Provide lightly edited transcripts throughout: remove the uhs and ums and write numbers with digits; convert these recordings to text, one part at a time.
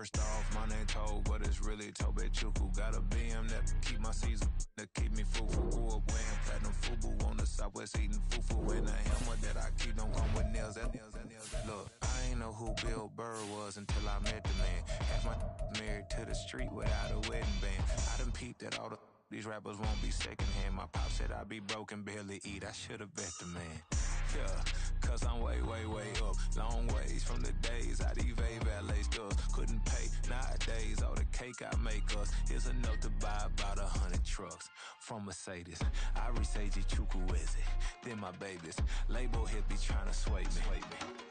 First off, my name Toad, but it's really Tobe Chuku. Got a BM that keep my season, that keep me fufu. Grew up wearing platinum FUBU on the Southwest eating fufu. And a helmet that I keep don't come with nails. Look, I ain't know who Bill Burr was until I met the man. Half my married to the street without a wedding band. I done peeped that all these rappers won't be secondhand. My pop said I'd be broke and barely eat. I should've bet the man. Yeah, cause I'm way, way, way up. Long ways from the days I eBay valet stores. Couldn't pay nowadays. All the cake I make us is enough to buy about 100 trucks from Mercedes. I research Chukwueze, then my babies. Label hit be trying to sway me,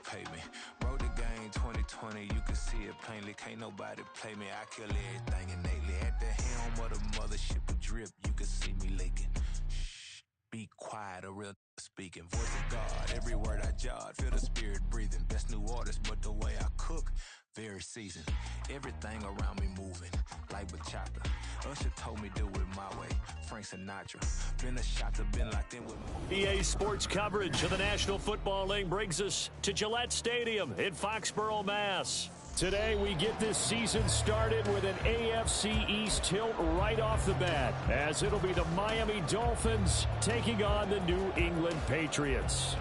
pay me. Wrote the game 2020, you can see it plainly. Can't nobody play me, I kill everything innately. At the helm of the mothership with drip, you can see me leaking. Shh, be quiet, a real speaking. Voice of God, every word I jot, feel the spirit breathing. Best new artist, but the way I cook, very seasoned. Everything around me moving, like bachata. Usher told me do it my way, Frank Sinatra. Been a shot to been locked in with EA Sports coverage of the National Football League brings us to Gillette Stadium in Foxborough, Mass. Today we get this season started with an AFC East tilt right off the bat, as it'll be the Miami Dolphins taking on the New England Patriots.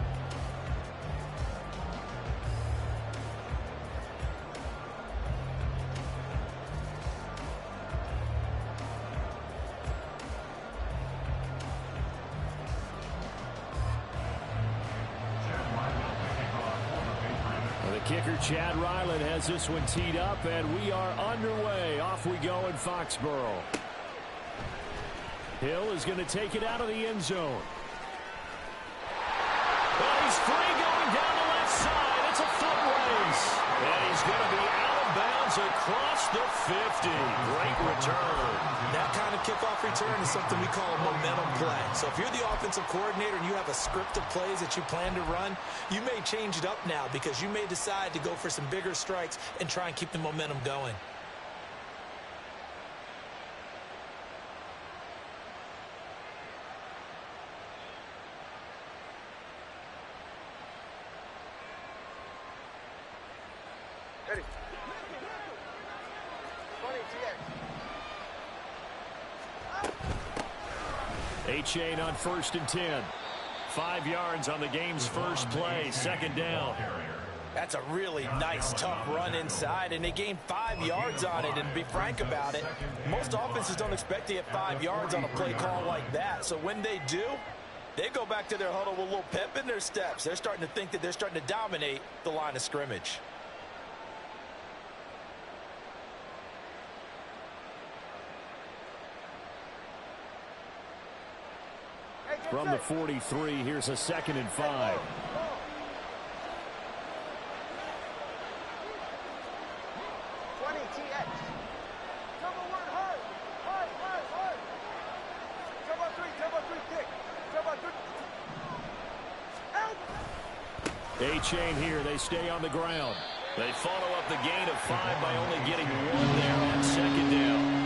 Kicker Chad Ryland has this one teed up, and we are underway. Off we go in Foxborough. Hill is going to take it out of the end zone. Well, he's free going down the left side. It's a foot race. And he's going to be out of bounds across the 50. Great return. That kind of kickoff return is something we call a momentum play. So if you're the offensive coordinator and you have a script of plays that you plan to run, you may change it up now because you may decide to go for some bigger strikes and try and keep the momentum going. Ready. 20 TX. A-Chain on 1st and 10. 5 yards on the game's first play, second down. That's a really nice, tough run inside, and they gained 5 yards on it. And to be frank about it, most offenses don't expect to get 5 yards on a play call like that. So when they do, they go back to their huddle with a little pep in their steps. They're starting to think that they're starting to dominate the line of scrimmage. From the 43, here's a 2nd and 5. A-Chain here. They stay on the ground. They follow up the gain of 5 by only getting 1 there on 2nd down.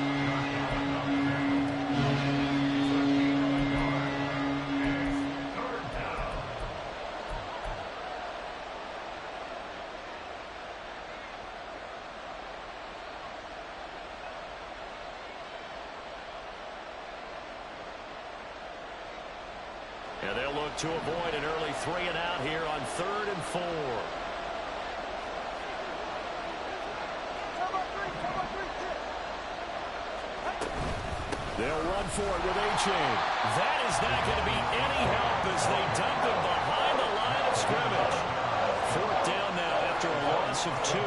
And they'll look to avoid an early 3 and out here on 3rd and 4. They'll run for it with A-Chain. That is not going to be any help as they dump him behind the line of scrimmage. 4th down now after a loss of 2.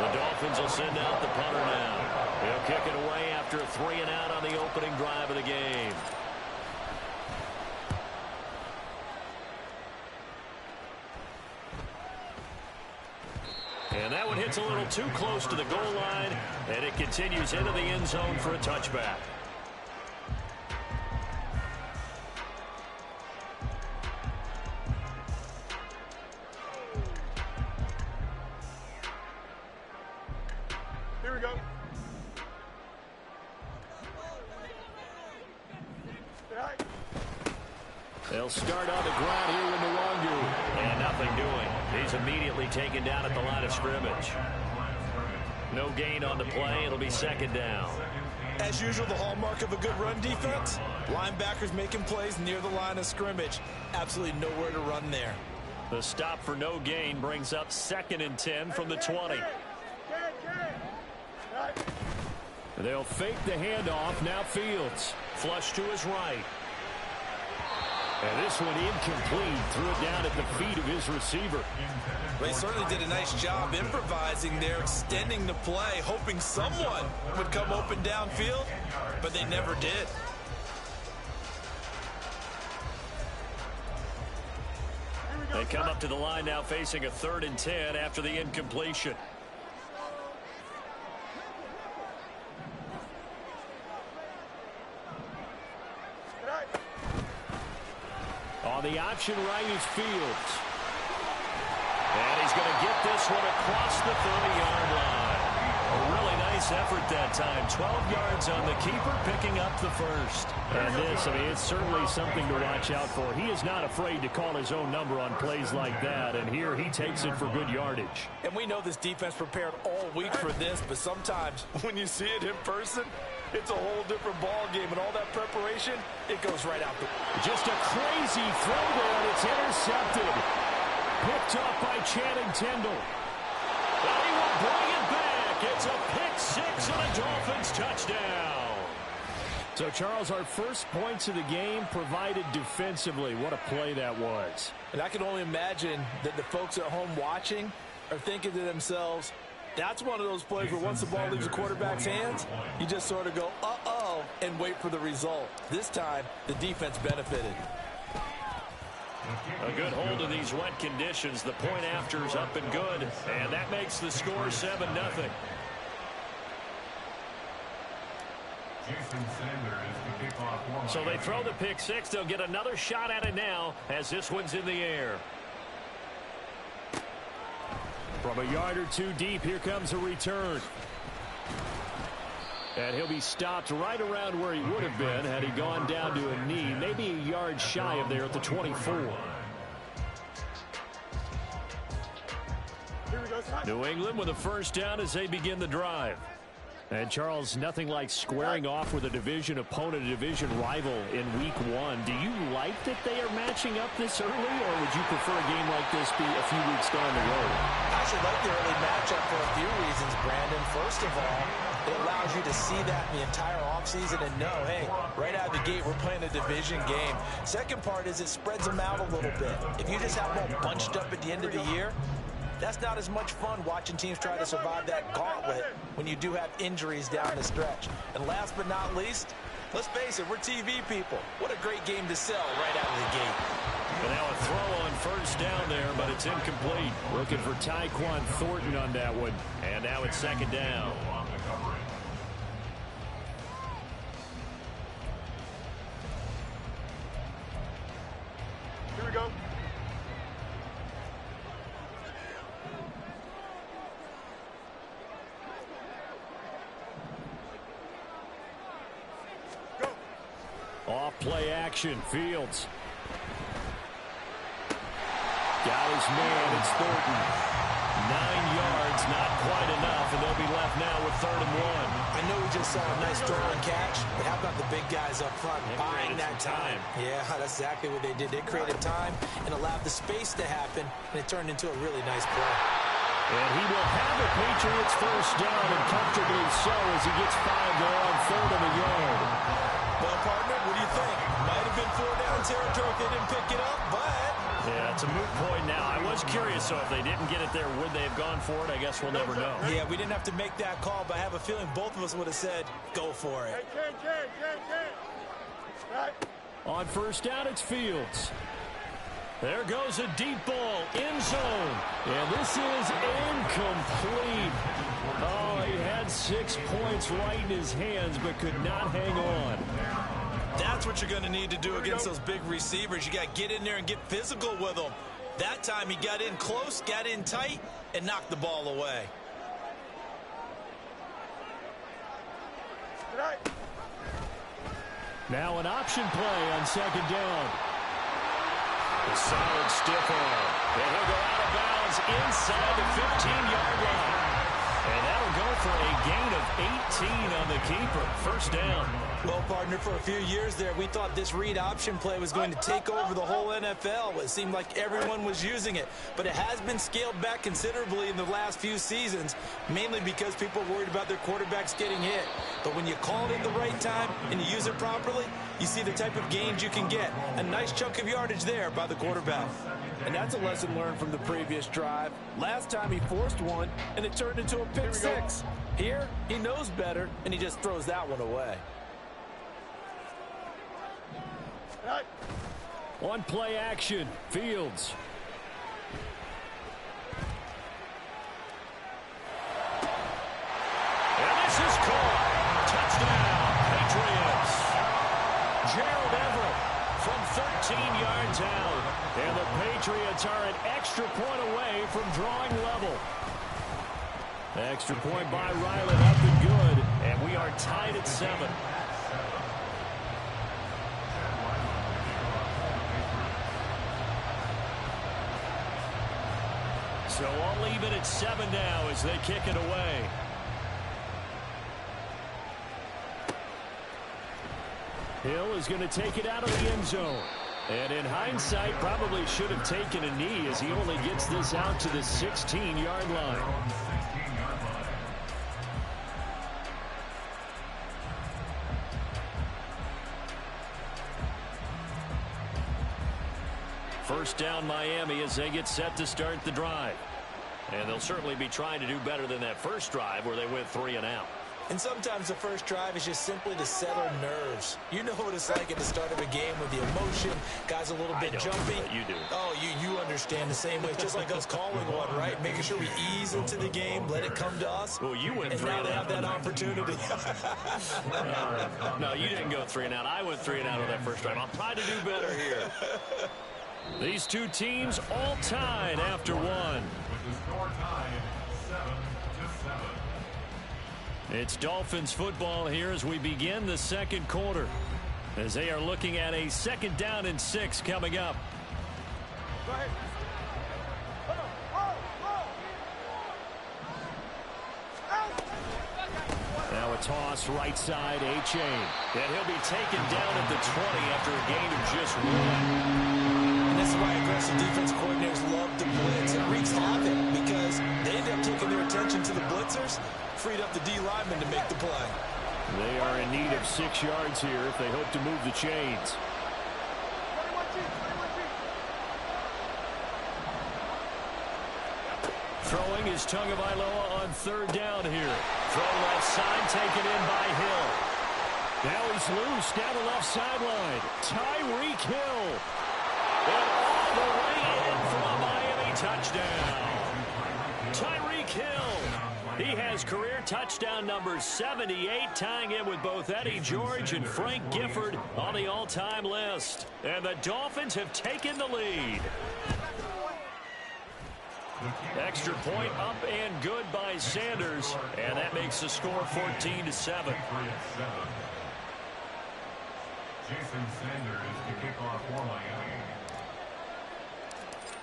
The Dolphins will send out the punter now. He'll kick it away after a 3 and out on the opening drive of the game. And that one hits a little too close to the goal line, and it continues into the end zone for a touchback. Here we go. They'll start on the ground here with Nwangu. And nothing doing. He's immediately taken down at the line of scrimmage. No gain on the play. It'll be second down. As usual, the hallmark of a good run defense, linebackers making plays near the line of scrimmage. Absolutely nowhere to run there. The stop for no gain brings up 2nd and 10 from the 20. They'll fake the handoff. Now Fields. Flush to his right. And this one incomplete. Threw it down at the feet of his receiver. They certainly did a nice job improvising there, extending the play, hoping someone would come open downfield, but they never did. They come up to the line now facing a 3rd and 10 after the incompletion. On the option right is Fields. And he's going to get this one across the 30-yard line. A really nice effort that time. 12 yards on the keeper, picking up the first. And this, I mean, it's certainly something to watch out for. He is not afraid to call his own number on plays like that. And here he takes it for good yardage. And we know this defense prepared all week for this, but sometimes when you see it in person, it's a whole different ball game, and all that preparation, it goes right out the... Just a crazy throw there, and it's intercepted. Picked off by Channing Tindall. But he will bring it back. It's a pick six and a Dolphins touchdown. So, Charles, our first points of the game provided defensively. What a play that was. And I can only imagine that the folks at home watching are thinking to themselves, that's one of those plays where once the ball leaves the quarterback's hands, you just sort of go, uh-oh, and wait for the result. This time, the defense benefited. A good hold of these wet conditions. The point after is up and good, and that makes the score 7-0. So they throw the pick six. They'll get another shot at it now as this one's in the air. From a yard or two deep, here comes a return. And he'll be stopped right around where he would have been had he gone down to a knee, maybe a yard shy of there at the 24. New England with a first down as they begin the drive. And, Charles, nothing like squaring off with a division opponent, a division rival in week one. Do you like that they are matching up this early, or would you prefer a game like this be a few weeks down the road? I should like the early matchup for a few reasons, Brandon. First of all, it allows you to see that in the entire offseason and know, hey, right out of the gate, we're playing a division game. Second part is it spreads them out a little bit. If you just have them all bunched up at the end of the year, that's not as much fun watching teams try to survive that gauntlet when you do have injuries down the stretch. And last but not least, let's face it, we're TV people. What a great game to sell right out of the gate. But now a throw on first down there, but it's incomplete. Looking for Tyquan Thornton on that one. And now it's second down. Here we go. Off play action, Fields. Got his man, it's Thornton. 9 yards, not quite enough, and they'll be left now with 3rd and 1. I know we just saw a nice throw and catch, but how about the big guys up front buying that time? Yeah, that's exactly what they did. They created time and allowed the space to happen, and it turned into a really nice play. And he will have the Patriots first down, and comfortably so as he gets 5 there on 3rd and a yard. Well, partner, what do you think? Might have been 4-down territory if they didn't pick it up, but... Yeah, it's a moot point now. I was curious, so if they didn't get it there, would they have gone for it? I guess we'll never know. Yeah, we didn't have to make that call, but I have a feeling both of us would have said, go for it. On first down, it's Fields. There goes a deep ball, end zone. And this is incomplete. Oh, he had 6 points right in his hands, but could not hang on. That's what you're going to need to do against those big receivers. You got to get in there and get physical with them. That time he got in close, got in tight, and knocked the ball away. Now an option play on second down. A solid stiff arm. And he'll go out of bounds inside the 15-yard line. And that'll go for a gain of 18 on the keeper. First down. Well, partner, for a few years there, we thought this read option play was going to take over the whole NFL. It seemed like everyone was using it, but it has been scaled back considerably in the last few seasons, mainly because people are worried about their quarterbacks getting hit. But when you call it at the right time and you use it properly, you see the type of gains you can get. A nice chunk of yardage there by the quarterback. And that's a lesson learned from the previous drive. Last time he forced one, and it turned into a pick six. Here, he knows better, and he just throws that one away. On play action, Fields. And this is caught. Touchdown, Patriots. Gerald Everett from 13 yards out. And the Patriots are an extra point away from drawing level. Extra point by Ryland up and good. And we are tied at 7. So all even at 7 now as they kick it away. Hill is going to take it out of the end zone. And in hindsight, probably should have taken a knee as he only gets this out to the 16-yard line. First down Miami as they get set to start the drive. And they'll certainly be trying to do better than that first drive where they went 3 and out. And sometimes the first drive is just simply to settle nerves. You know what it's like at the start of a game with the emotion, guys a little bit jumpy. You do. Oh, you understand the same way. It's just like us calling one, right? Making sure we ease into the game, let it come to us. Well, you went and 3 now and they out. have that opportunity. No, you didn't go 3 and out. I went 3 and out on that first drive. I'll try to do better here. These two teams all tied after one. With the score tied 7-7. It's Dolphins football here as we begin the second quarter. As they are looking at a 2nd down and 6 coming up. Go ahead. Now a toss right side, A-Chain. And he'll be taken down at the 20 after a gain of just 1. And this is why aggressive defense coordinators love to blitz. It wreaks havoc because they end up taking their attention to the blitzers, freed up the D lineman to make the play. They are in need of 6 yards here if they hope to move the chains. Throwing is Tagovailoa on 3rd down here. Throw left side, taken in by Hill. Now he's loose down the left sideline. Tyreek Hill. And all the way in for a Miami touchdown. Tyreek Hill. He has career touchdown number 78, tying in with both Eddie George and Frank Gifford on the all-time list. And the Dolphins have taken the lead. Extra point up and good by Sanders, and that makes the score 14-7. Jason Sanders to kick off for Miami.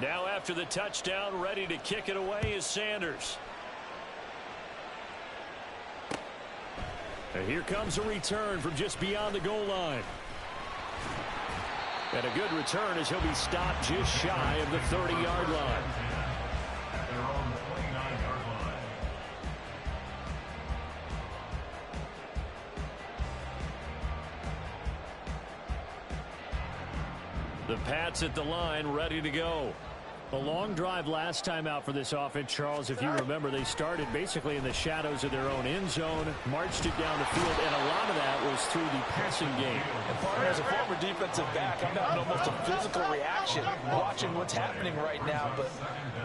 Now after the touchdown, ready to kick it away is Sanders. And here comes a return from just beyond the goal line. And a good return as he'll be stopped just shy of the 30-yard line. They're on the 29-yard line. The Pats at the line, ready to go. A long drive last time out for this offense, Charles. If you remember, they started basically in the shadows of their own end zone, marched it down the field, and a lot of that was through the passing game. And partner, as a former defensive back, I'm having almost a physical reaction watching what's happening right now. But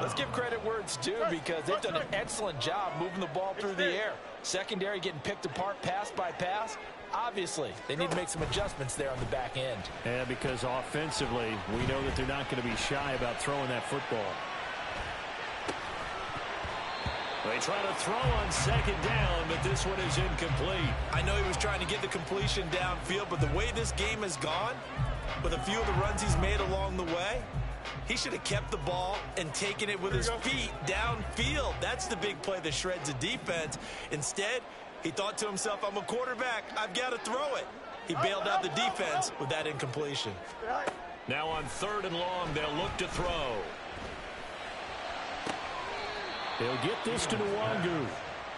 let's give credit where it's due because they've done an excellent job moving the ball through the air. Secondary getting picked apart pass by pass. Obviously, they need to make some adjustments there on the back end. Yeah, because offensively, we know that they're not going to be shy about throwing that football. They try to throw on 2nd down, but this one is incomplete. I know he was trying to get the completion downfield, but the way this game has gone, with a few of the runs he's made along the way, He should have kept the ball and taken it with his feet downfield. That's the big play that shreds the defense. Instead, he thought to himself, I'm a quarterback. I've got to throw it. He bailed out the defense with that incompletion. Now on 3rd and long, they'll look to throw. He'll get this to Nwangu.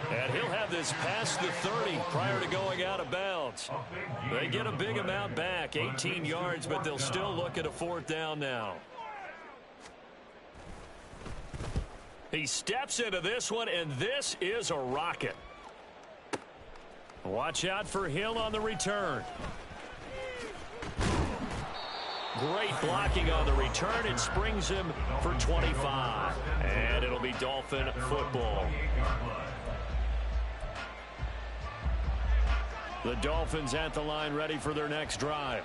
And he'll have this past the 30 prior to going out of bounds. They get a big amount back, 18 yards, but they'll still look at a 4th down now. He steps into this one, and this is a rocket. Watch out for Hill on the return. Great blocking on the return. It springs him for 25. And it'll be Dolphin football. The Dolphins at the line ready for their next drive.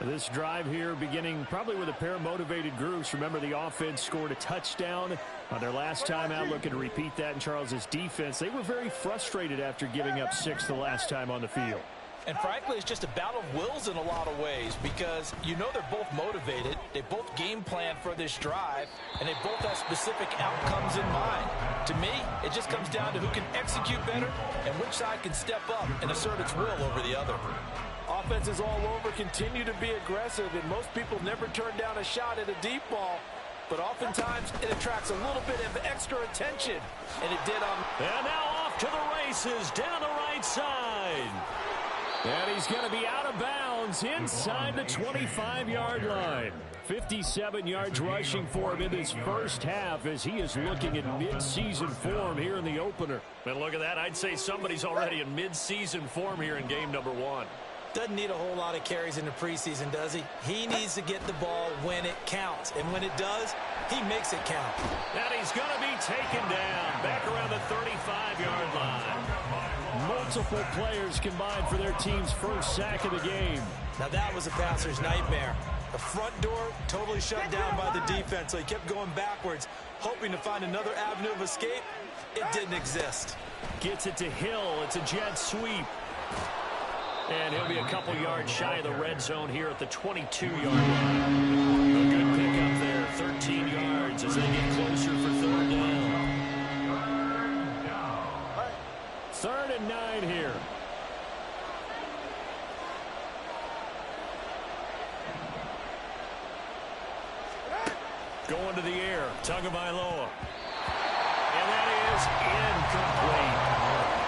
This drive here beginning probably with a pair of motivated groups. Remember, the offense scored a touchdown on their last time out. Looking to repeat that in Charles's defense. They were very frustrated after giving up 6 the last time on the field. And frankly, it's just a battle of wills in a lot of ways because you know they're both motivated. They both game plan for this drive, and they both have specific outcomes in mind. To me, it just comes down to who can execute better and which side can step up and assert its will over the other. Offenses all over continue to be aggressive, and most people never turn down a shot at a deep ball. But oftentimes, it attracts a little bit of extra attention, and it did on... And now off to the races down the right side. And he's going to be out of bounds inside the 25-yard line. 57 yards rushing for him in this first half as he is looking at mid-season form here in the opener. And look at that. I'd say somebody's already in mid-season form here in game number 1. Doesn't need a whole lot of carries in the preseason, does he? He needs to get the ball when it counts. And when it does, he makes it count. And he's going to be taken down back around the 35-yard line. Multiple players combined for their team's first sack of the game. Now that was a passer's nightmare. The front door totally shut down by the defense, so he kept going backwards, hoping to find another avenue of escape. It didn't exist. Gets it to Hill. It's a jet sweep. And he'll be a couple yards shy of the red zone here at the 22-yard line. A good pickup there, 13 yards as they get closer for 3rd down. 3rd and 9 here. Going to the air, Tagovailoa. And that is incomplete.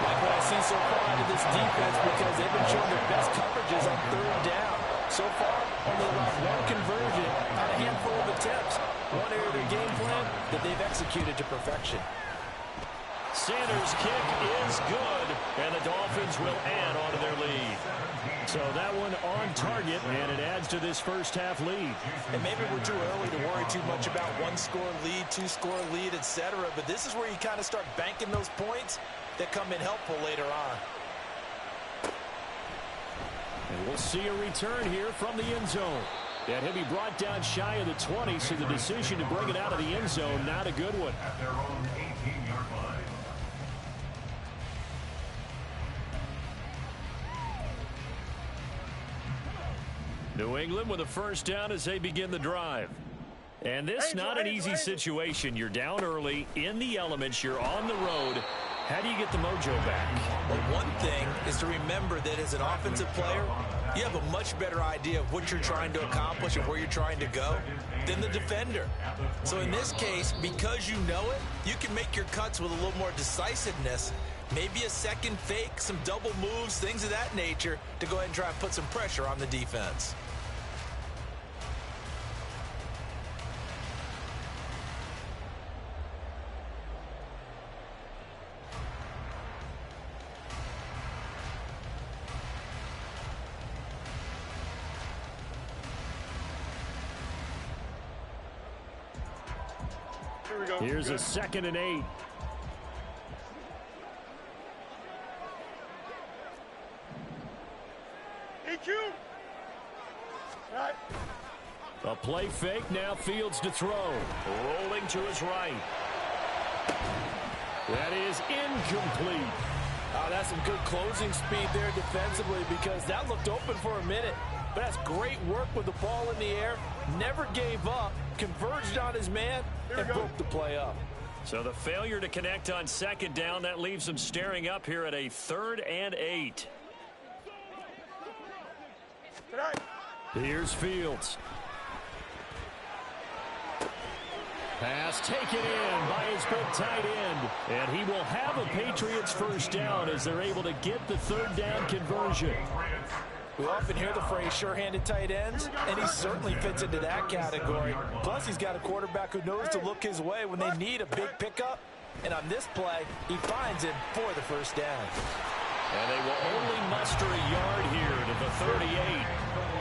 Like what I've seen so far out of this defense because they've been showing their best coverages on 3rd down. So far, only allowed 1 conversion on a handful of attempts. One area of their game plan that they've executed to perfection. Sanders' kick is good, and the Dolphins will add on to their lead. So that one on target, and it adds to this first half lead. And maybe we're too early to worry too much about 1-score lead, 2-score lead, etc. But this is where you kind of start banking those points that come in helpful later on. And we'll see a return here from the end zone. And he'll be brought down shy of the 20, so the decision to bring it out of the end zone, not a good one. At their own 18-yard line. New England with a first down as they begin the drive. And this not an easy situation. You're down early, in the elements, you're on the road. How do you get the mojo back? Well, one thing is to remember that as an offensive player, you have a much better idea of what you're trying to accomplish and where you're trying to go than the defender. So in this case, because you know it, you can make your cuts with a little more decisiveness. Maybe a second fake, some double moves, things of that nature to go ahead and try and put some pressure on the defense. Here's a 2nd and 8. A play fake, now Fields to throw. Rolling to his right. That is incomplete. That's some good closing speed there defensively because that looked open for a minute. But that's great work with the ball in the air. Never gave up, converged on his man, and broke the play up. So the failure to connect on second down, that leaves them staring up here at a 3rd and 8. Here's Fields. Pass taken in by his big tight end. And he will have a Patriots first down as they're able to get the 3rd down conversion. We often hear the phrase sure-handed tight ends, and he certainly fits into that category. Plus, he's got a quarterback who knows to look his way when they need a big pickup. And on this play, he finds him for the first down. And they will only muster a yard here to the 38.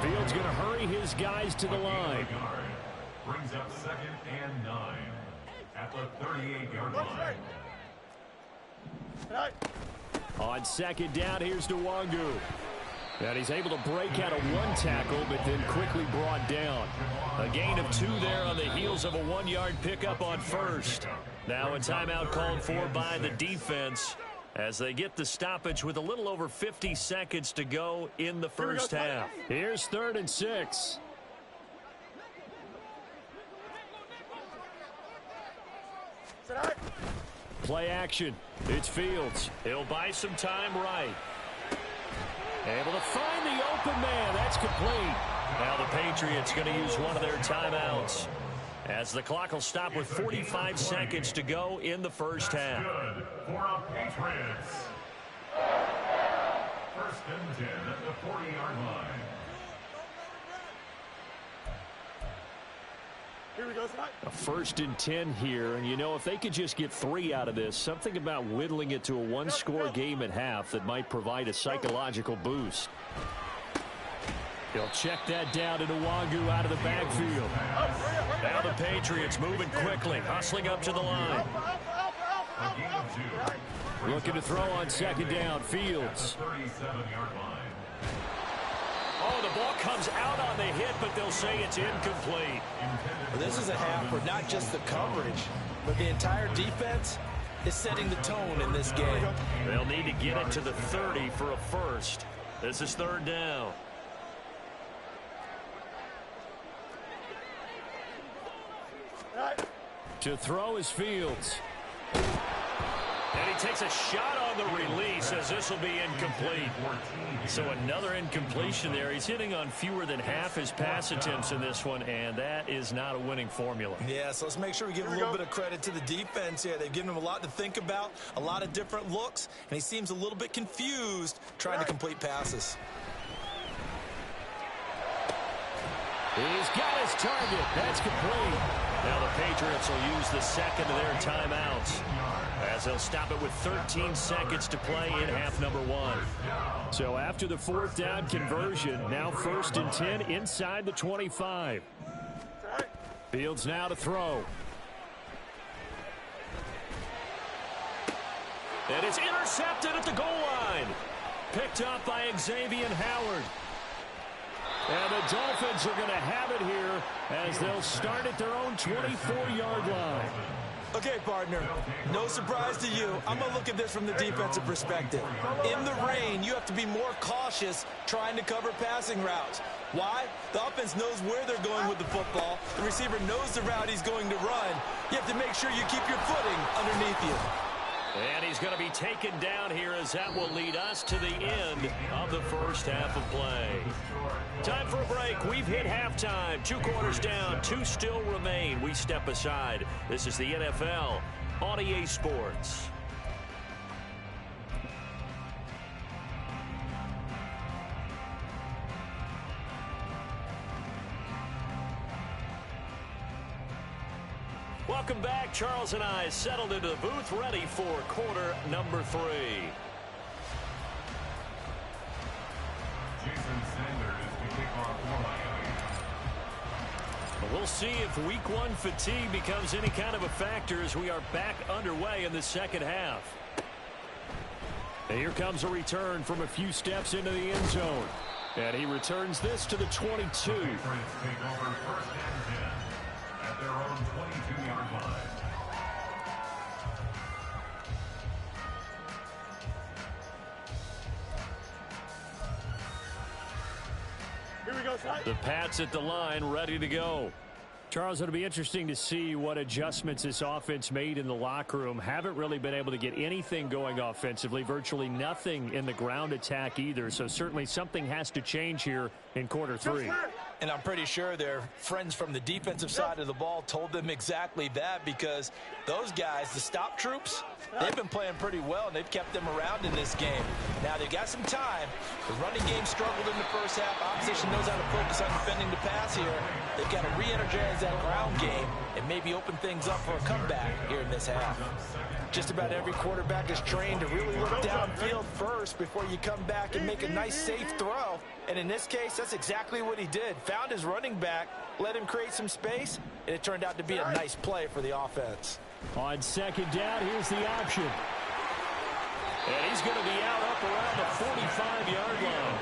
Fields going to hurry his guys to the line. Brings up 2nd and 9 at the 38-yard line. On 2nd down, here's Nwangu. And he's able to break out of 1 tackle, but then quickly brought down. A gain of 2 there on the heels of a 1-yard pickup on 1st. Now a timeout called for by the defense as they get the stoppage with a little over 50 seconds to go in the first half. Here's 3rd and 6. Play action. It's Fields. He'll buy some time right. Able to find the open man. That's complete. Now the Patriots going to use one of their timeouts as the clock will stop with 45 seconds to go in the first half. Good for the Patriots. 1st and 10 at the 40-yard line. A 1st and 10 here, and you know, if they could just get 3 out of this, something about whittling it to a 1-score game at half that might provide a psychological boost. He'll check that down to Nwangu out of the backfield. Now the Patriots moving quickly, hustling up to the line. Looking to throw on 2nd down, Fields. 37-yard line. Oh, the ball comes out on the hit, but they'll say it's incomplete. Well, this is a half where not just the coverage, but the entire defense is setting the tone in this game. They'll need to get it to the 30 for a first. This is 3rd down. To throw is Fields. And he takes a shot on the release as this will be incomplete. So another incompletion there. He's hitting on fewer than half his pass attempts in this one, and that is not a winning formula. Yeah, so let's make sure we give a little bit of credit to the defense here. They've given him a lot to think about, a lot of different looks, and he seems a little bit confused trying to complete passes. He's got his target. That's complete. Now the Patriots will use the second of their timeouts as they'll stop it with 13 seconds to play in half number 1. So after the 4th down conversion, now 1st and 10 inside the 25. Fields now to throw. And it's intercepted at the goal line. Picked up by Xavier Howard. And the Dolphins are going to have it here as they'll start at their own 24-yard line. Okay, partner, no surprise to you. I'm going to look at this from the defensive perspective. In the rain, you have to be more cautious trying to cover passing routes. Why? The offense knows where they're going with the football. The receiver knows the route he's going to run. You have to make sure you keep your footing underneath you. And he's going to be taken down here as that will lead us to the end of the first half of play. Time for a break. We've hit halftime. 2 quarters down, 2 still remain. We step aside. This is the NFL on EA Sports. Welcome back. Charles and I settled into the booth, ready for quarter number 3. Jason Sanders to kick off for Miami. We'll see if week 1 fatigue becomes any kind of a factor as we are back underway in the second half. And here comes a return from a few steps into the end zone. And he returns this to the 22. Patriots take over 1st and 10 at their own 22-yard line. The Pats at the line, ready to go. Charles, it'll be interesting to see what adjustments this offense made in the locker room. Haven't really been able to get anything going offensively, virtually nothing in the ground attack either. So certainly something has to change here in quarter three. And I'm pretty sure their friends from the defensive side of the ball told them exactly that, because those guys, the stop troops, they've been playing pretty well, and they've kept them around in this game. Now, they've got some time. The running game struggled in the first half. Opposition knows how to focus on defending the pass here. They've got to re-energize that ground game and maybe open things up for a comeback here in this half. Just about every quarterback is trained to really look downfield first before you come back and make a nice, safe throw. And in this case, that's exactly what he did. Found his running back, let him create some space, and it turned out to be a nice play for the offense. On second down, here's the option. And he's going to be out up around the 45-yard line.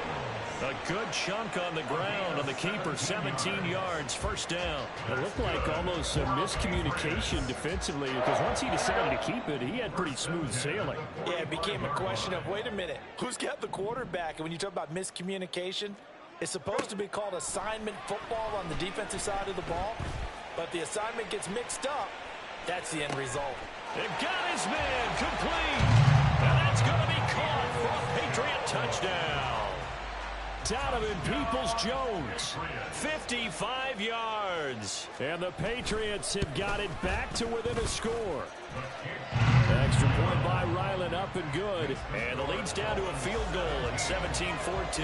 A good chunk on the ground on the keeper, 17 yards, first down. It looked like almost a miscommunication defensively, because once he decided to keep it, he had pretty smooth sailing. Yeah, it became a question of, wait a minute, who's got the quarterback? And when you talk about miscommunication, it's supposed to be called assignment football on the defensive side of the ball, but the assignment gets mixed up. That's the end result. They've got his man complete. And that's going to be caught for a Patriot touchdown. Donovan Peoples-Jones, 55 yards. And the Patriots have got it back to within a score. Extra point by Ryland, up and good. And the lead's down to a field goal at 17-14.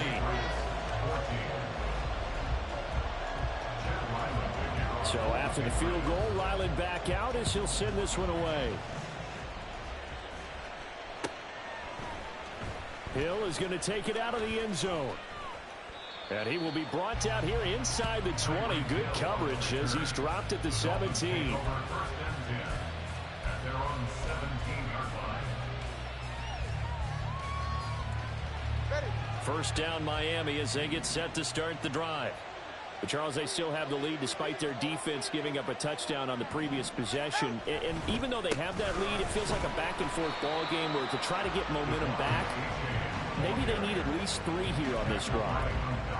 So after the field goal, Ryland back out as he'll send this one away. Hill is going to take it out of the end zone. And he will be brought down here inside the 20. Good coverage as he's dropped at the 17. First down Miami as they get set to start the drive. But Charles, they still have the lead despite their defense giving up a touchdown on the previous possession. And even though they have that lead, it feels like a back-and-forth ball game where to try to get momentum back, maybe they need at least 3 here on this drive.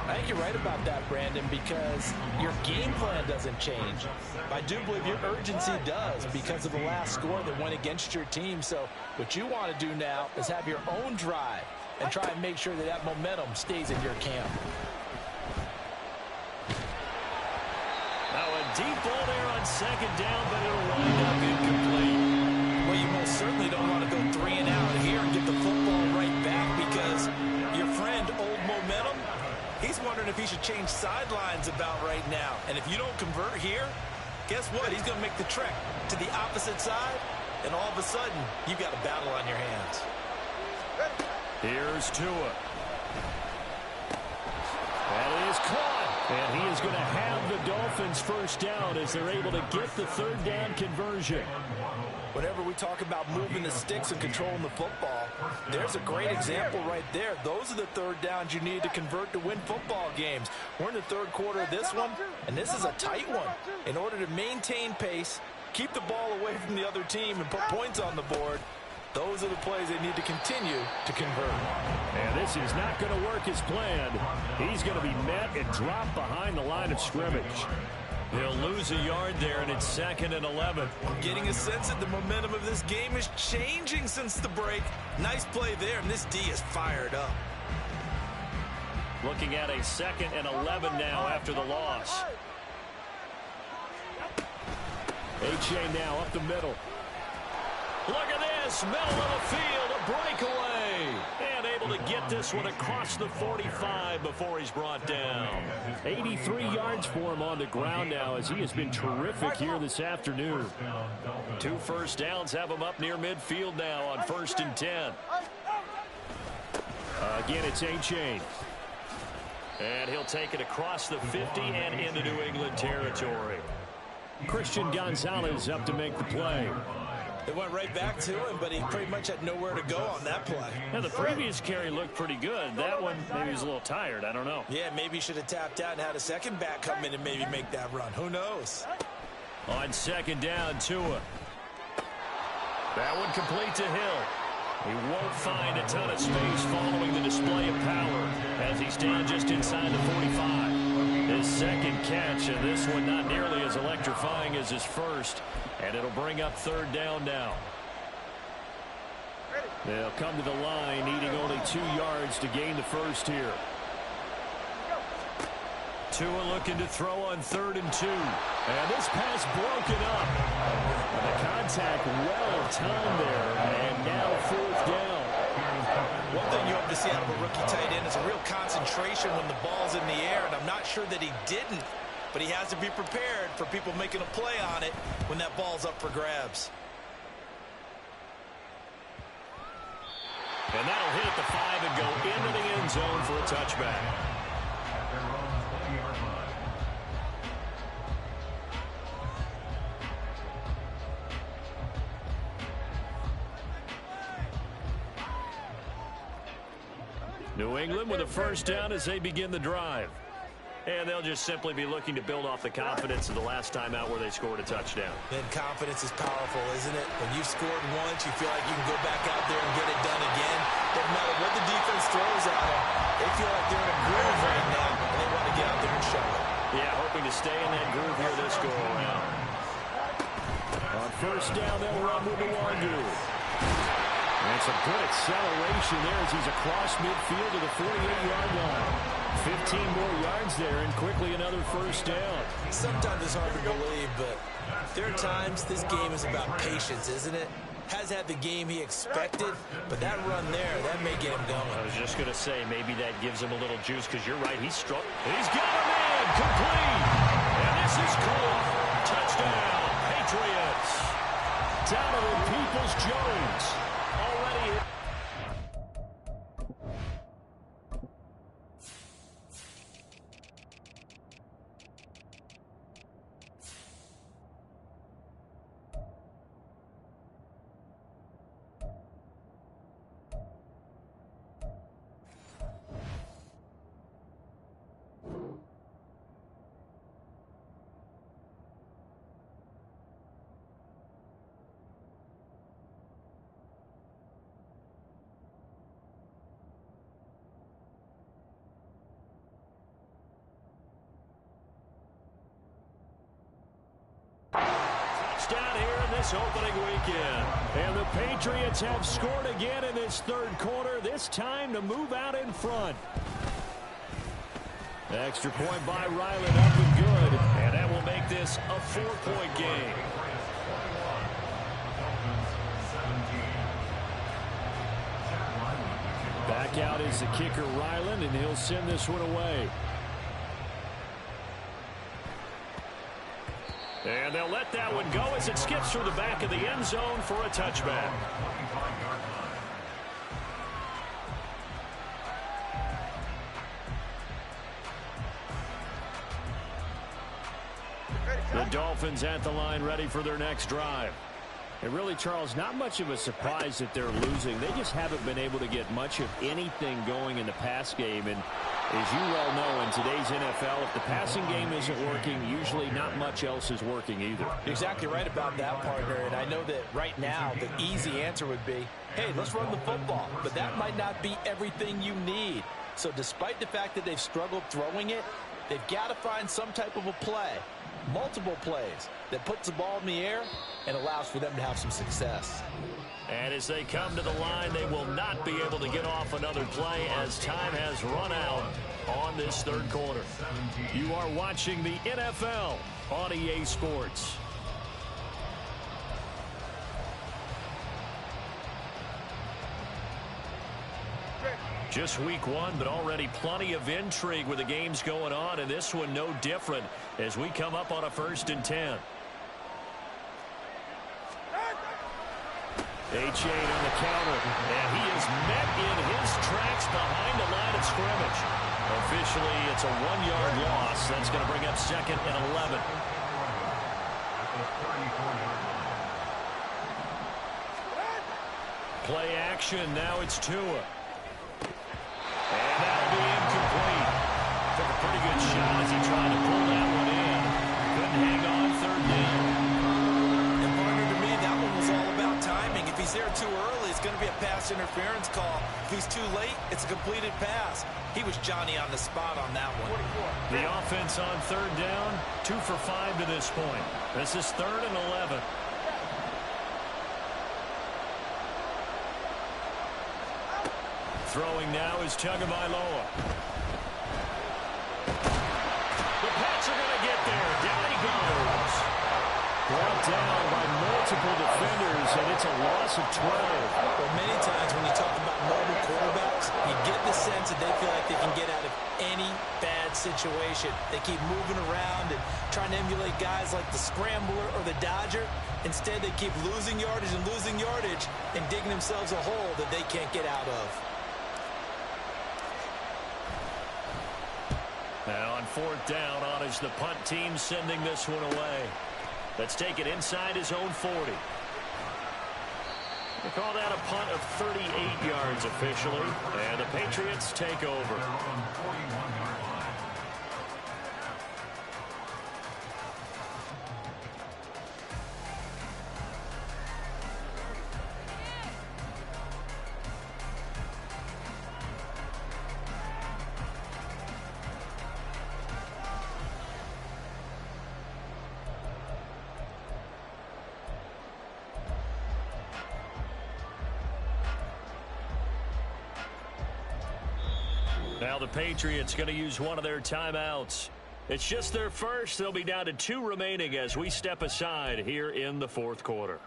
I think you're right about that, Brandon, because your game plan doesn't change. I do believe your urgency does because of the last score that went against your team. So what you want to do now is have your own drive and try and make sure that that momentum stays in your camp. Now a deep ball there on second down, but it'll wind up incomplete. Well, you most certainly don't want to go 3 and out here and get the football right back, because your friend, Old Momentum, he's wondering if he should change sidelines about right now. And if you don't convert here, guess what? He's going to make the trek to the opposite side, and all of a sudden, you've got a battle on your hands. Here's Tua. That is caught. And he is going to have the Dolphins first down as they're able to get the third down conversion. Whenever we talk about moving the sticks and controlling the football, there's a great example right there. Those are the third downs you need to convert to win football games. We're in the third quarter of this one, and this is a tight one. In order to maintain pace, keep the ball away from the other team, and put points on the board, those are the plays they need to continue to convert. And this is not going to work as planned. He's going to be met and dropped behind the line of scrimmage. He'll lose a yard there, and it's 2nd and 11. I'm getting a sense that the momentum of this game is changing since the break. Nice play there, and this D is fired up. Looking at a 2nd and 11 now after the loss. H.A. now up the middle. Look at this, middle of the field, a breakaway. And able to get this one across the 45 before he's brought down. 83 yards for him on the ground now as he has been terrific here this afternoon. 2 first downs have him up near midfield now on 1st and 10. Again, it's A-Chain. And he'll take it across the 50 and into New England territory. Christian Gonzalez up to make the play. They went right back to him, but he pretty much had nowhere to go on that play. Now, the previous carry looked pretty good. That one, maybe he was a little tired. I don't know. Yeah, maybe he should have tapped out and had a second back come in and maybe make that run. Who knows? On 2nd down, Tua. That one complete to Hill. He won't find a ton of space following the display of power as he's down just inside the 45. His second catch, and this one not nearly as electrifying as his first. And it'll bring up third down now. They'll come to the line, needing only 2 yards to gain the first here. Tua looking to throw on 3rd and 2. And this pass broken up. And the contact well timed there. And now 4th down. One thing you hope to see out of a rookie tight end is a real concentration when the ball's in the air. And I'm not sure that he didn't. But he has to be prepared for people making a play on it when that ball's up for grabs. And that'll hit at the 5 and go into the end zone for a touchback. At their own 20-yard line. New England with a first down as they begin the drive. And they'll just simply be looking to build off the confidence of the last time out where they scored a touchdown. And confidence is powerful, isn't it? When you've scored once, you feel like you can go back out there and get it done again. Doesn't matter what the defense throws at them. They feel like they're in a groove right now, and they want to get out there and show it. Yeah, hoping to stay in that groove here this go-around. On first down, they'll run with the Wandu. And some good acceleration there as he's across midfield to the 48-yard line. 15 more yards there, and quickly another first down. Sometimes it's hard to believe, but there are times this game is about patience, isn't it? Has had the game he expected, but that run there, that may get him going. I was just going to say, maybe that gives him a little juice, because you're right, he's struck. He's got a man, complete. And this is Cole. Touchdown, Patriots. Donovan Peoples-Jones already hit. Down here in this opening weekend. And the Patriots have scored again in this third quarter, this time to move out in front. Extra point by Ryland, up and good. And that will make this a 4-point game. Back out is the kicker, Ryland, and he'll send this one away. And they'll let that one go as it skips through the back of the end zone for a touchback. The Dolphins at the line, ready for their next drive. And really, Charles, not much of a surprise that they're losing. They just haven't been able to get much of anything going in the pass game. And as you well know, in today's NFL, if the passing game isn't working, usually not much else is working either. You're exactly right about that, partner. And I know that right now the easy answer would be, hey, let's run the football. But that might not be everything you need. So despite the fact that they've struggled throwing it, they've got to find some type of a play, multiple plays, that puts the ball in the air and allows for them to have some success. And as they come to the line, they will not be able to get off another play as time has run out on this third quarter. You are watching the NFL on EA Sports. Just week one, but already plenty of intrigue with the games going on, and this one no different as we come up on a 1st and 10. Achane on the counter, and he is met in his tracks behind the line of scrimmage. Officially, it's a 1-yard loss. That's going to bring up 2nd and 11. Play action, now it's Tua. And that'll be incomplete. Took a pretty good shot as he tried to pull that one in. Couldn't hang on 3rd down. And partner, to me, that one was all about timing. If he he's there too early, it's going to be a pass interference call. If he's too late, it's a completed pass. He was Johnny on the spot on that one. The offense on third down, 2 for 5 to this point. This is 3rd and 11. Throwing now is Tagovailoa. The Pats are going to get there. Down he goes. Brought down by multiple defenders, and it's a loss of 12. Well, many times when you talk about mobile quarterbacks, you get the sense that they feel like they can get out of any bad situation. They keep moving around and trying to emulate guys like the Scrambler or the Dodger. Instead, they keep losing yardage and digging themselves a hole that they can't get out of. Now on 4th down, on is the punt team sending this one away. Let's take it inside his own 40. They call that a punt of 38 yards officially, and the Patriots take over. Now the Patriots going to use one of their timeouts. It's just their first. They'll be down to 2 remaining as we step aside here in the 4th quarter.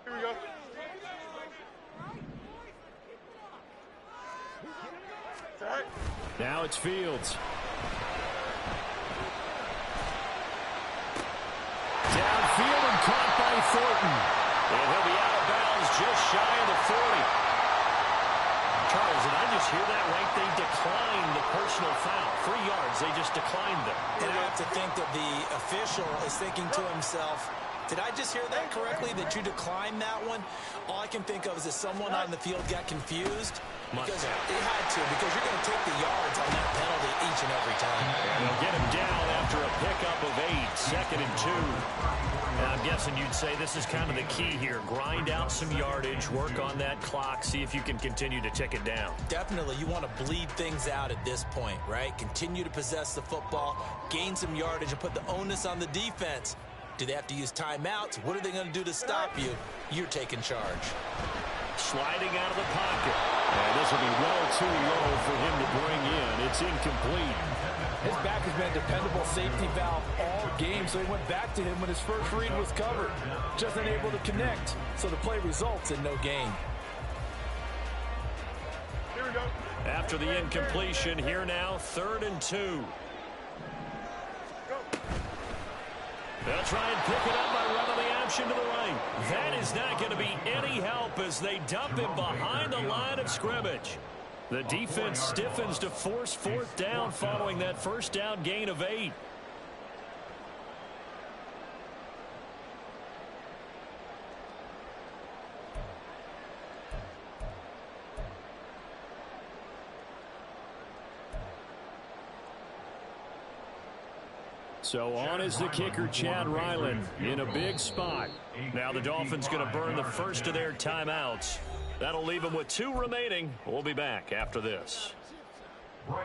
Here we go. Now it's Fields. Downfield and caught by Thornton. And he'll be out of bounds just shy of the 40. Charles, did I just hear that right? They declined the personal foul. 3 yards, they just declined them. And I have to think that the official is thinking to himself, did I just hear that correctly, that you declined that one? All I can think of is that someone on the field got confused. Because they had to, because you're going to take the yards on that penalty each and every time. And they'll get him down after a pickup of 8, 2nd and 2. And I'm guessing you'd say this is kind of the key here. Grind out some yardage, work on that clock, see if you can continue to tick it down. Definitely, you want to bleed things out at this point, right? Continue to possess the football, gain some yardage, and put the onus on the defense. Do they have to use timeouts? What are they going to do to stop you? You're taking charge. Sliding out of the pocket. And this will be well too low for him to bring in. It's incomplete. His back has been a dependable safety valve all game, so he went back to him when his first read was covered. Just unable to connect, so the play results in no gain. Here we go. After the incompletion, here now, 3rd and 2. They'll try and pick it up by running the option to the right. That is not going to be any help as they dump him behind the line of scrimmage. The defense stiffens to force 4th down following that first down gain of 8. So on is the kicker, Chad Ryland, in a big spot. Now the Dolphins going to burn the first of their timeouts. That'll leave them with 2 remaining. We'll be back after this.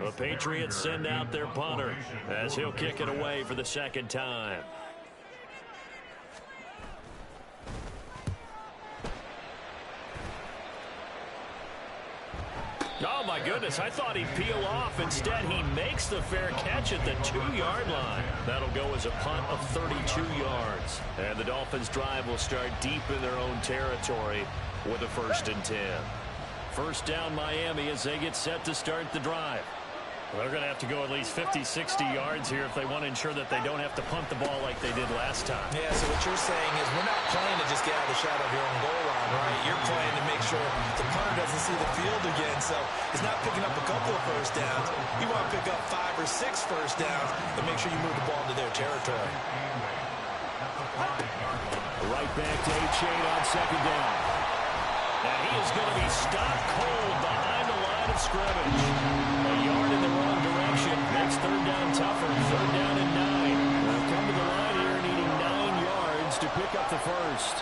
The Patriots send out their punter as he'll kick it away for the 2nd time. Oh, my goodness, I thought he'd peel off. Instead, he makes the fair catch at the 2-yard line. That'll go as a punt of 32 yards. And the Dolphins' drive will start deep in their own territory with a 1st and 10. First down, Miami, as they get set to start the drive. They're going to have to go at least 50, 60 yards here if they want to ensure that they don't have to punt the ball like they did last time. Yeah, so what you're saying is we're not playing to just get out of the shadow of your own goal line, right? You're playing to make sure the punter doesn't see the field again. So it's not picking up a couple of first downs. You want to pick up 5 or 6 first downs and make sure you move the ball into their territory. Right back to Achane on 2nd down. And he is going to be stopped cold behind the line line of scrimmage. A yard in the wrong direction makes third down tougher. Third down and 9. They'll come to the line here needing 9 yards to pick up the first.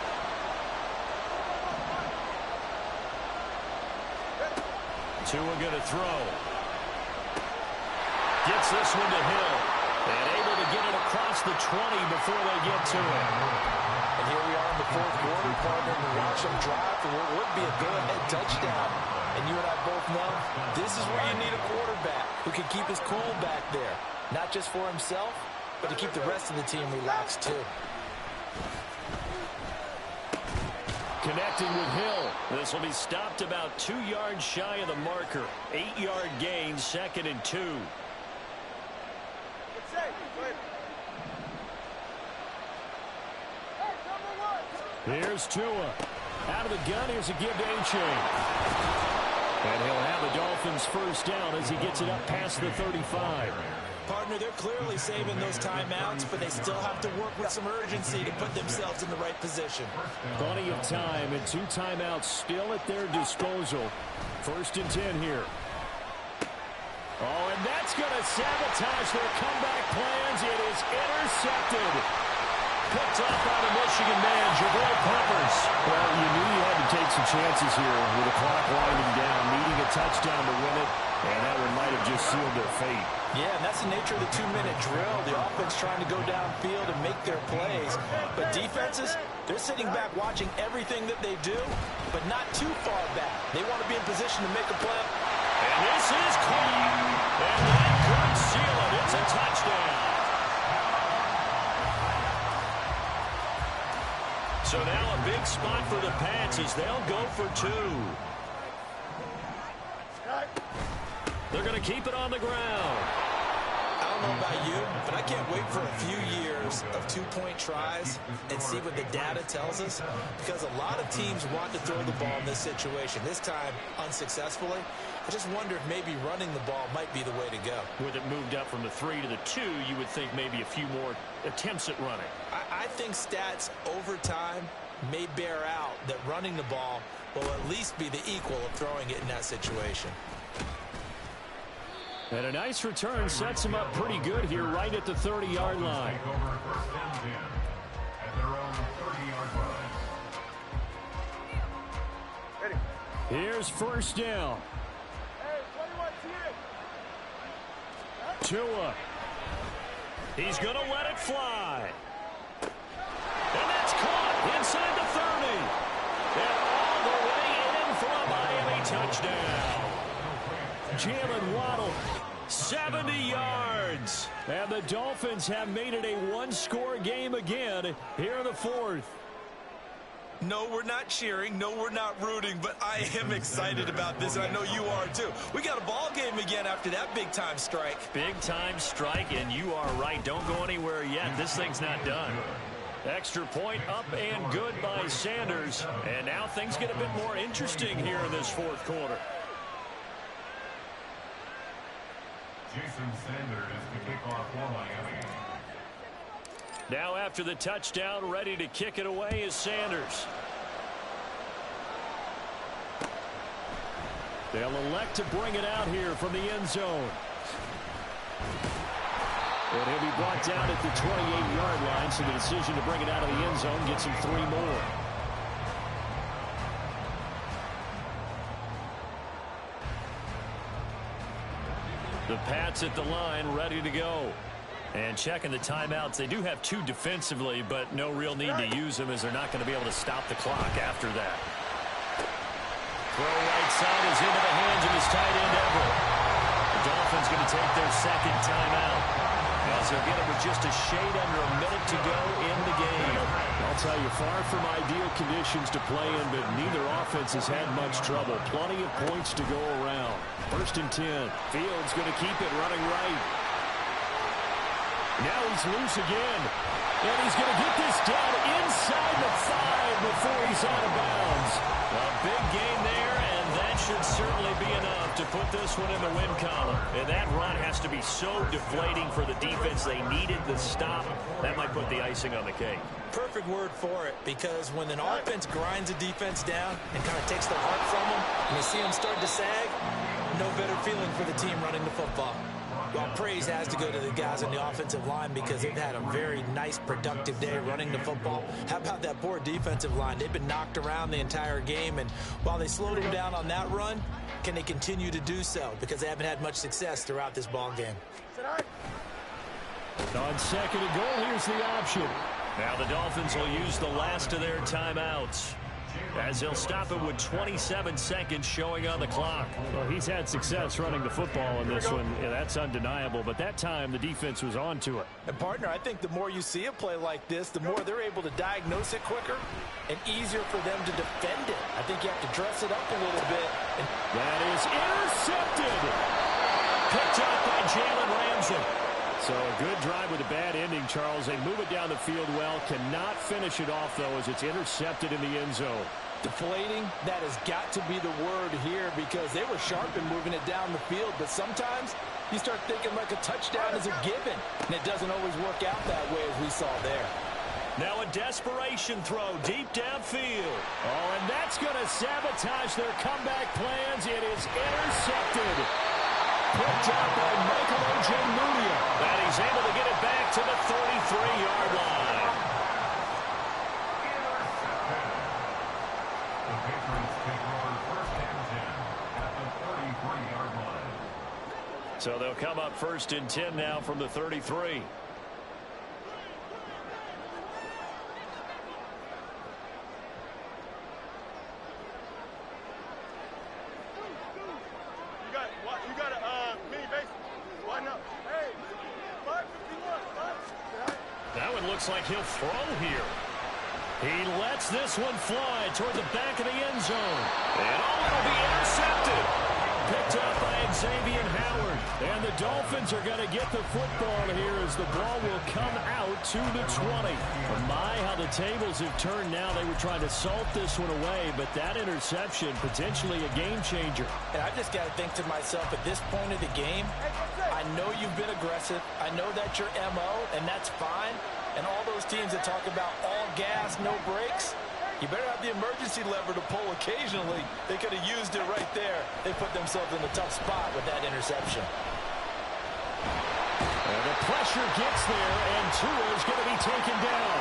Tua going to throw. Gets this one to Hill. And able to get it across the 20 before they get to it. And here we are in the fourth quarter, partner, and watch them drive for what would be a go-ahead touchdown. And you and I both know this is where you need a quarterback who can keep his cool back there. Not just for himself, but to keep the rest of the team relaxed too. Connecting with Hill. This will be stopped about 2 yards shy of the marker. 8-yard gain, 2nd and 2. Here's Tua. Out of the gun, here's a give to A-Chain. And he'll have the Dolphins first down as he gets it up past the 35. Partner, they're clearly saving those timeouts, but they still have to work with some urgency to put themselves in the right position. Plenty of time and 2 timeouts still at their disposal. First and 10 here. Oh, and that's going to sabotage their comeback plans. It is intercepted. Picked off by the Michigan man, Jabril Peppers. Well, you knew you had to take some chances here with the clock winding down, needing a touchdown to win it, and that one might have just sealed their fate. Yeah, and that's the nature of the 2-minute drill. The offense trying to go downfield and make their plays. But defenses, they're sitting back watching everything that they do, but not too far back. They want to be in position to make a play. And this is caught. And that could seal it. It's a touchdown. So now a big spot for the Pats as they'll go for 2. They're going to keep it on the ground. I don't know about you, but I can't wait for a few years of 2-point tries and see what the data tells us, because a lot of teams want to throw the ball in this situation. This time, unsuccessfully. I just wonder if maybe running the ball might be the way to go. With it moved up from the 3 to the 2, you would think maybe a few more attempts at running. I think stats over time may bear out that running the ball will at least be the equal of throwing it in that situation. And a nice return sets him up pretty good here right at the 30-yard line. Here's first down. Tua. He's going to let it fly. And that's caught inside the 30. And all the way in for a Miami touchdown. Jalen Waddle, 70 yards. And the Dolphins have made it a one-score game again here in the fourth. No, we're not cheering. No, we're not rooting, but I am excited about this, and I know you are too. We got a ball game again after that big-time strike. Big-time strike, and you are right. Don't go anywhere yet. This thing's not done. Extra point up and good by Sanders. And now things get a bit more interesting here in this fourth quarter. Jason Sanders is the kickoff for Miami. Now after the touchdown, ready to kick it away is Sanders. They'll elect to bring it out here from the end zone. And he'll be brought down at the 28-yard line, so the decision to bring it out of the end zone gets him 3 more. The Pats at the line, ready to go. And checking the timeouts. They do have 2 defensively, but no real need to use them as they're not going to be able to stop the clock after that. Throw right side is into the hands of his tight end, Everett. The Dolphins going to take their second timeout, as they'll get it with just a shade under a minute to go in the game. I'll tell you, far from ideal conditions to play in, but neither offense has had much trouble. Plenty of points to go around. First and 10. Fields going to keep it running right. Now he's loose again. And he's going to get this down inside the 5 before he's out of bounds. A big gain there, and that should certainly be enough to put this one in the win column. And that run has to be so deflating for the defense. They needed the stop. That might put the icing on the cake. Perfect word for it, because when an offense grinds a defense down and kind of takes their heart from them, and you see them start to sag, No better feeling for the team running the football. Well, praise has to go to the guys on the offensive line because they've had a very nice, productive day running the football. How about that poor defensive line? They've been knocked around the entire game, and while they slowed them down on that run, can they continue to do so? Because they haven't had much success throughout this ball game. On second and goal, here's the option. Now the Dolphins will use the last of their timeouts, as they'll stop it with 27 seconds showing on the clock. Well, he's had success running the football in this one. Yeah, that's undeniable, but that time the defense was on to it. And, partner, I think the more you see a play like this, the more they're able to diagnose it quicker and easier for them to defend it. I think you have to dress it up a little bit. That is intercepted. Picked up by Jalen Ramsey. So a good drive with a bad ending, Charles. They move it down the field well. Cannot finish it off, though, as it's intercepted in the end zone. Deflating, that has got to be the word here because they were sharp in moving it down the field. But sometimes you start thinking like a touchdown is a given, and it doesn't always work out that way as we saw there. Now a desperation throw deep downfield. Oh, and that's going to sabotage their comeback plans. It is intercepted. Picked up by Michael Ojemudia. And he's able to get it back to the 33-yard line. The Patriots take over first and 10 at the 33-yard line. So they'll come up first and 10 now from the 33. That one looks like he'll throw here. He lets this one fly toward the back of the end zone. And it'll be intercepted. Picked up by Xavier Howard. And the Dolphins are going to get the football here as the ball will come out to the 20. My, how the tables have turned now. They were trying to salt this one away, but that interception, potentially a game changer. And I just got to think to myself, at this point of the game, I know you've been aggressive. I know that's your MO, and that's fine. And all those teams that talk about all gas, no brakes, you better have the emergency lever to pull occasionally. They could have used it right there. They put themselves in a tough spot with that interception. And the pressure gets there, and Tua is going to be taken down.